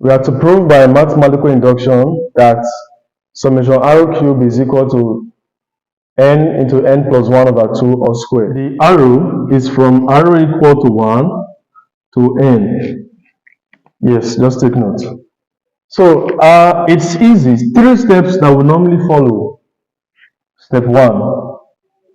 We have to prove by mathematical induction that summation r cube is equal to n into n plus 1 over 2 all squared. The arrow is from arrow equal to 1 to n. Yes, just take note. So it's easy. 3 steps that we normally follow. Step 1.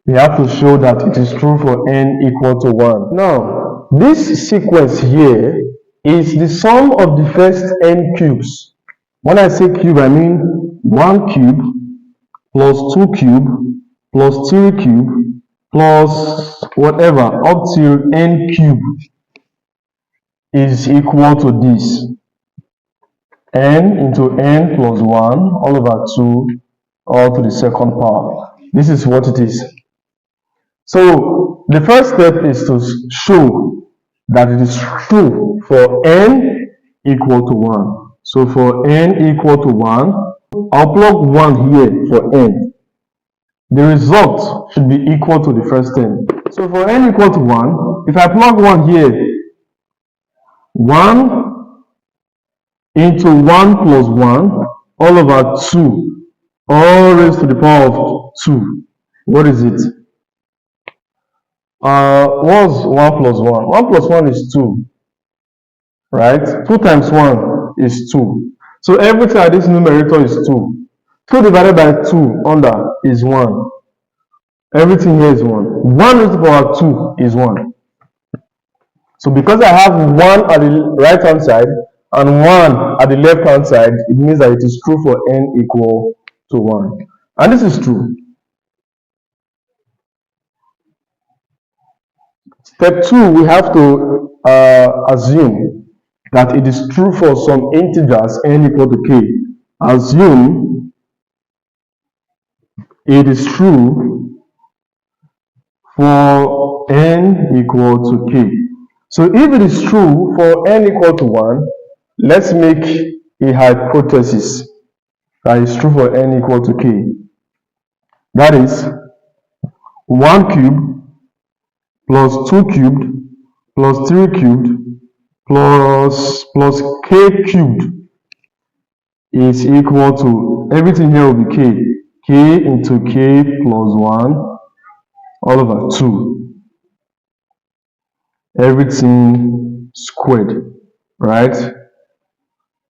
We have to show that it is true for n equal to 1. Now, this sequence here is the sum of the first n cubes. When I say cube, I mean 1 cube plus 2 cube plus 3 cube plus whatever up till n cube is equal to this. N into n plus 1 all over 2 all to the second power. This is what it is. So the first step is to show that it is true for n equal to 1. So for n equal to 1, I'll plug 1 here for n. The result should be equal to the first n. So for n equal to 1, if I plug 1 here, 1 into 1 plus 1 all over 2 all raised to the power of 2. What is it? What's 1 plus 1? 1 plus 1 is 2, right? 2 times 1 is 2. So everything at this numerator is 2. 2 divided by 2 under is 1. Everything here is 1. 1 raised to the power of 2 is 1. So because I have 1 at the right hand side and 1 at the left hand side, it means that it is true for n equal to 1. And this is true. Step 2, we have to assume that it is true for some integers n equal to k. Assume it is true for n equal to k. So if it is true for n equal to 1, let's make a hypothesis that is true for n equal to k. That is 1 cubed plus 2 cubed plus 3 cubed plus k cubed is equal to, everything here will be k into k plus 1 all over 2. Everything squared, right?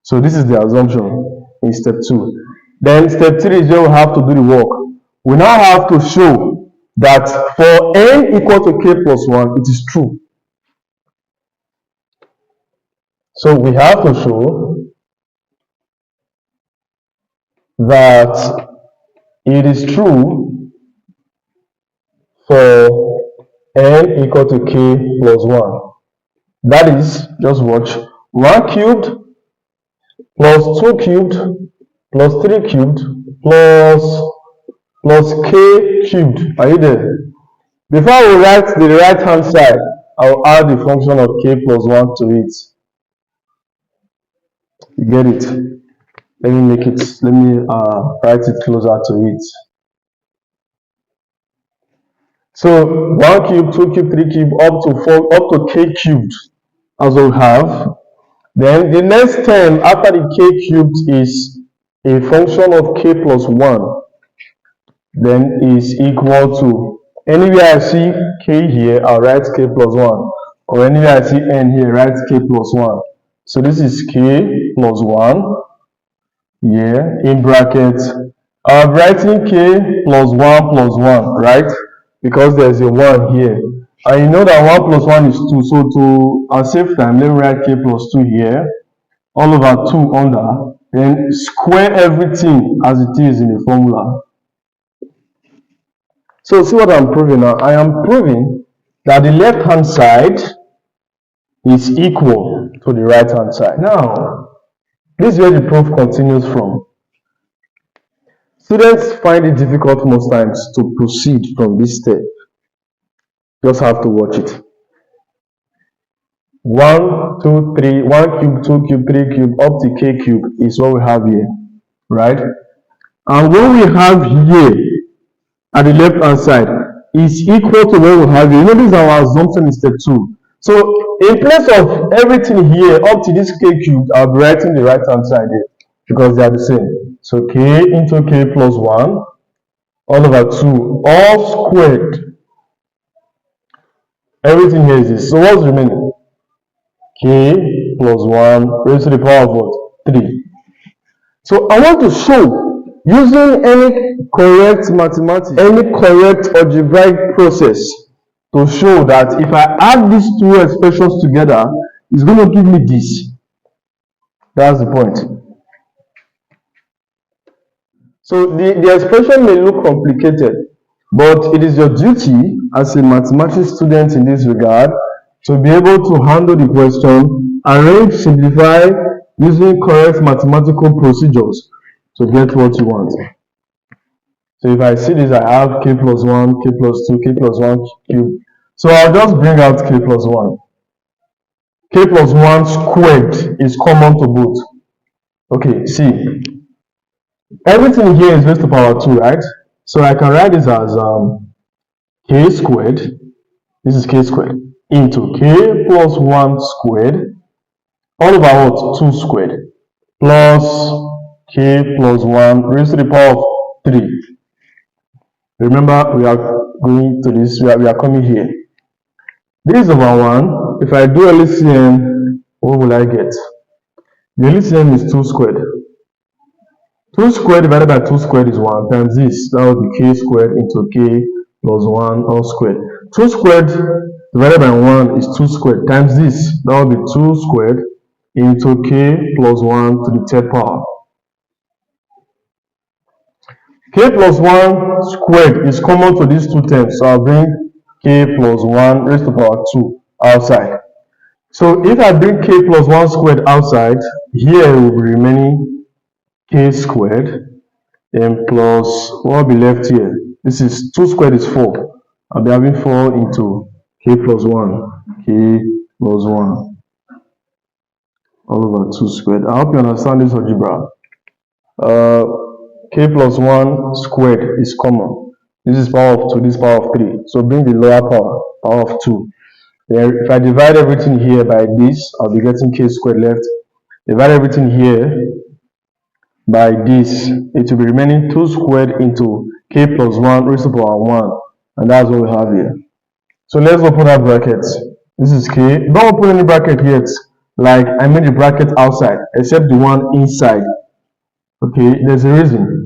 So this is the assumption in step 2. Then step 3 is where we have to do the work. We now have to show that for n equal to k plus 1, it is true. So we have to show that it is true for n equal to k plus 1. That is, just watch, 1 cubed plus 2 cubed plus 3 cubed plus k cubed. Are you there? Before we write the right hand side, I'll add the function of k plus 1 to it. You get it? Let me write it closer to it. So 1 cube, 2 cube, 3 cube up to k cubed as we have. Then the next term after the k cubed is a function of k plus 1. Then is equal to, anywhere I see k here, I'll write k plus 1. Or anywhere I see n here, write k plus 1. So this is k plus 1 here in brackets. I'm writing k plus 1, right? Because there's a 1 here. And you know that 1 plus 1 is 2. So to save time, let me write k plus 2 here. All over 2 under. Then square everything as it is in the formula. So see what I'm proving now. I am proving that the left hand side is equal to the right hand side. Now, this is where the proof continues from. Students find it difficult most times to proceed from this step. Just have to watch it. 1, 2, 3, 1 cube, 2 cube, 3 cube, up to k cube is what we have here, right? And what we have here at the left hand side is equal to what we have here. You know, this is our assumption in step 2, So in place of everything here up to this k cubed, I'll be writing the right hand side here because they are the same. So k into k plus 1 all over 2 all squared. Everything here is this. So what's remaining? K plus 1 raised to the power of what? 3. So I want to show using any correct mathematics, any correct algebraic process to show that if I add these two expressions together, it's going to give me this. That's the point. So the expression may look complicated, but it is your duty as a mathematics student in this regard to be able to handle the question, arrange, simplify using correct mathematical procedures to get what you want. So if I see this, I have k plus 1, k plus 2, k plus 1 cubed. So I'll just bring out k plus 1. K plus 1 squared is common to both. Okay, see. Everything here is raised to power 2, right? So I can write this as k squared. This is k squared into k plus 1 squared all over what? 2 squared plus k plus 1 raised to the power of 3. Remember, we are going to this, we are coming here. This is over 1. If I do LCM, what will I get? The LCM is 2 squared. 2 squared divided by 2 squared is 1 times this. That would be k squared into k plus 1 all squared. 2 squared divided by 1 is 2 squared times this. That would be 2 squared into k plus 1 to the third power. K plus 1 squared is common to these two terms. So I'll bring k plus 1 raised to power 2 outside. So if I bring k plus 1 squared outside, here will be remaining k squared, then plus what will be left here. This is 2 squared is 4. I'll be having 4 into k plus 1, k plus 1 all over 2 squared. I hope you understand this algebra. K plus 1 squared is common. This is power of 2, this is power of 3. So bring the lower power, power of 2. Then if I divide everything here by this, I'll be getting k squared left. Divide everything here by this, it will be remaining 2 squared into k plus 1 raised to power 1. And that's what we have here. So let's open our brackets. This is k. Don't open any bracket yet. Like I made the bracket outside, except the one inside. Okay, there's a reason.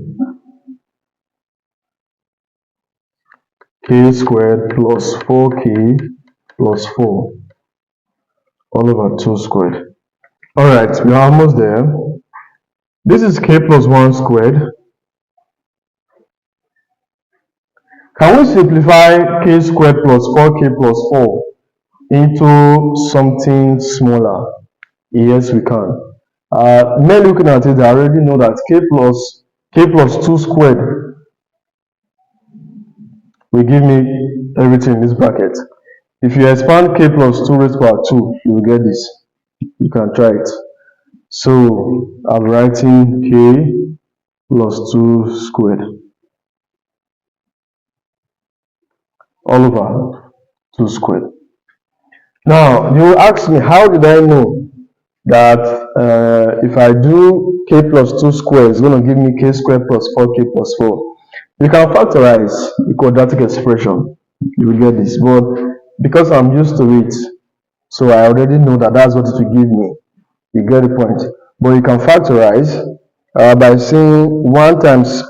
K squared plus 4k plus 4 all over 2 squared. Alright, we are almost there. This is k plus 1 squared. Can we simplify k squared plus 4k plus 4 into something smaller? Yes, we can. Men looking at it, I already know that k plus 2 squared will give me everything in this bracket. If you expand k plus 2 raised to power 2, you will get this. You can try it. So I'm writing k plus 2 squared all over 2 squared. Now, you will ask me, how did I know that if I do k plus 2 squared, it's going to give me k squared plus 4k plus 4? You can factorize the quadratic expression. You will get this. But because I'm used to it, so I already know that that's what it will give me. You get the point. But you can factorize by saying 1 times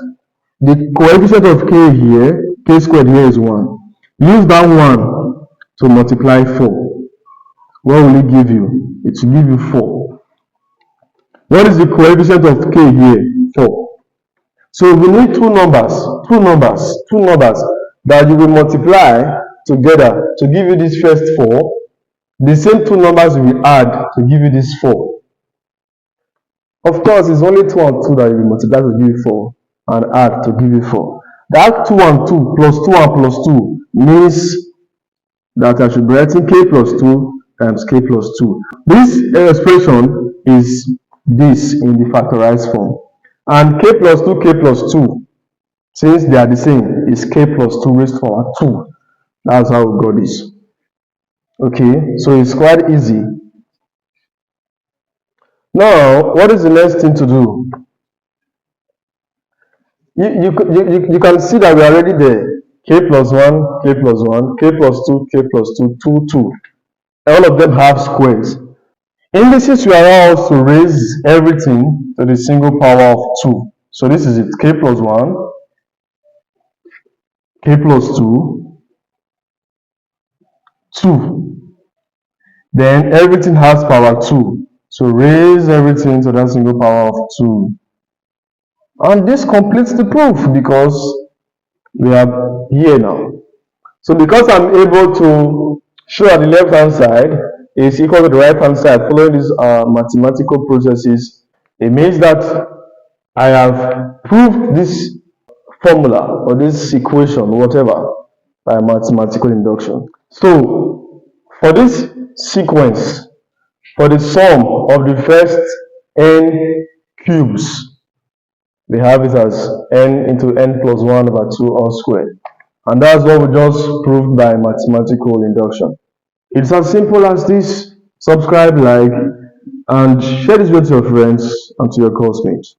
the coefficient of k here, k squared here is 1. Use that 1 to multiply 4. What will it give you? It will give you 4. What is the coefficient of k here? 4. So we need two numbers that you will multiply together to give you this first 4. The same two numbers you will add to give you this 4. Of course, it's only 2 and 2 that you will multiply to give you 4 and add to give you 4. That 2 and 2 plus 2 and plus 2 means that I should be writing k plus 2 times k plus 2. This expression is this in the factorized form. And k plus 2, k plus 2, since they are the same, is k plus 2 raised to power 2. That's how we got this. Okay, so it's quite easy. Now, what is the next thing to do? You can see that we are already there. K plus 1, K plus 1, K plus 2, K plus 2, 2, 2. All of them have squares. Indices will allow us to raise everything to the single power of 2. So this is it. K plus 1, K plus 2, 2. Then everything has power 2. So raise everything to that single power of 2. And this completes the proof because we are here now. So because I'm able to show at the left hand side is equal to the right hand side following these mathematical processes, it means that I have proved this formula or this equation, whatever, by mathematical induction. So for this sequence, for the sum of the first n cubes, we have it as n into n plus 1 over 2 all squared. And that's what we just proved by mathematical induction. It's as simple as this. Subscribe, like, and share this with your friends and to your classmates.